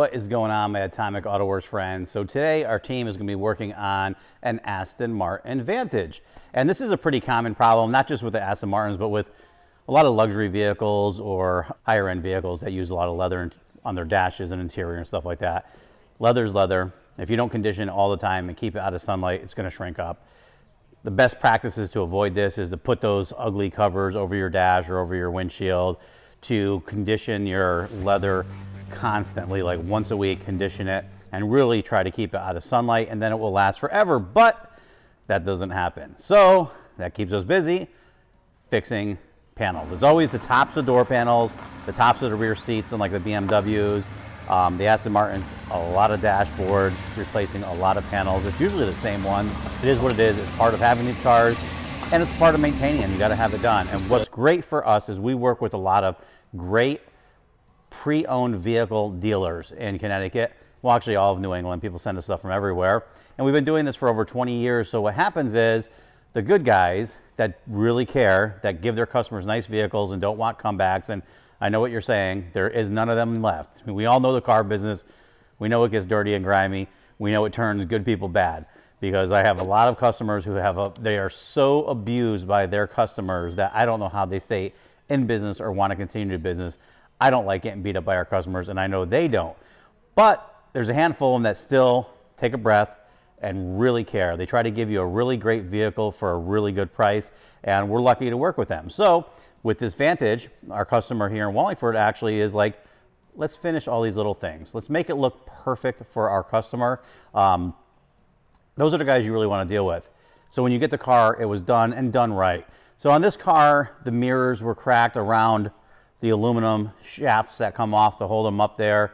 What is going on, my Atomic Autoworks friends? So today our team is going to be working on an Aston Martin Vantage. And this is a pretty common problem, not just with the Aston Martins, but with a lot of luxury vehicles or higher end vehicles that use a lot of leather on their dashes and interior and stuff like that. Leather's leather. If you don't condition it all the time and keep it out of sunlight, it's going to shrink up. The best practices to avoid this is to put those ugly covers over your dash or over your windshield, to condition your leather constantly, like once a week, condition it and really try to keep it out of sunlight, and then it will last forever. But that doesn't happen. So that keeps us busy fixing panels. It's always the tops of door panels, the tops of the rear seats, and like the BMWs, the Aston Martins, a lot of dashboards, replacing a lot of panels. It's usually the same one. It is what it is. It's part of having these cars, and it's part of maintaining them. You got to have it done. And what's great for us is we work with a lot of great pre-owned vehicle dealers in Connecticut. Well, actually all of New England. People send us stuff from everywhere. And we've been doing this for over 20 years. So what happens is the good guys that really care, that give their customers nice vehicles and don't want comebacks, and I know what you're saying, there is none of them left. I mean, we all know the car business. We know it gets dirty and grimy. We know it turns good people bad, because I have a lot of customers who they are so abused by their customers that I don't know how they stay in business or want to continue to do business. I don't like getting beat up by our customers, and I know they don't. But there's a handful of them that still take a breath and really care. They try to give you a really great vehicle for a really good price, and we're lucky to work with them. So with this Vantage, our customer here in Wallingford actually is like, let's finish all these little things. Let's make it look perfect for our customer. Those are the guys you really want to deal with. So when you get the car, it was done and done right. So on this car, the mirrors were cracked around the aluminum shafts that come off to hold them up there.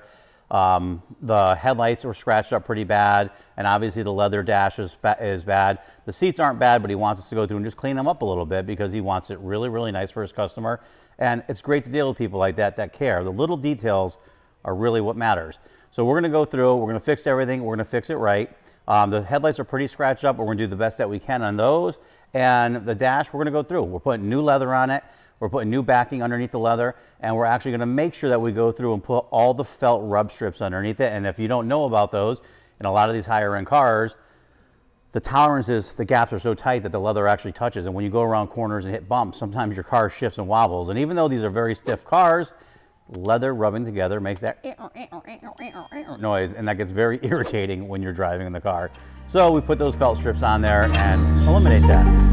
The headlights were scratched up pretty bad, and obviously the leather dash is bad. The seats aren't bad, but he wants us to go through and just clean them up a little bit because he wants it really, really nice for his customer. And it's great to deal with people like that care. The little details are really what matters. So we're going to go through, we're going to fix everything, we're going to fix it right. The headlights are pretty scratched up, but we're going to do the best that we can on those. And the dash, we're going to go through. We're putting new leather on it. We're putting new backing underneath the leather, and we're actually going to make sure that we go through and put all the felt rub strips underneath it. And if you don't know about those, in a lot of these higher end cars, the tolerances, the gaps are so tight that the leather actually touches. And when you go around corners and hit bumps, sometimes your car shifts and wobbles. And even though these are very stiff cars, leather rubbing together makes that noise, and that gets very irritating when you're driving in the car. So we put those felt strips on there and eliminate that.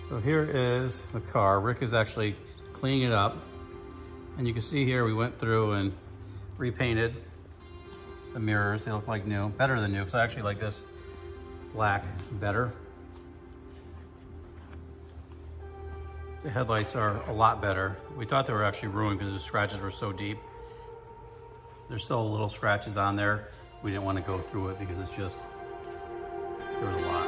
So here is the car. Rick is actually cleaning it up. And you can see here we went through and repainted the mirrors. They look like new, better than new, because I actually like this black better. The headlights are a lot better. We thought they were actually ruined because the scratches were so deep. There's still little scratches on there. We didn't want to go through it because it's just, there was a lot.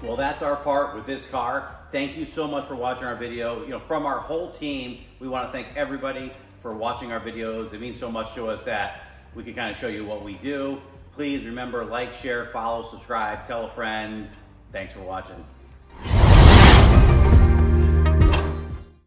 Well, that's our part with this car. Thank you so much for watching our video. You know, from our whole team, we want to thank everybody for watching our videos. It means so much to us that we can kind of show you what we do. Please remember, like, share, follow, subscribe, tell a friend. Thanks for watching.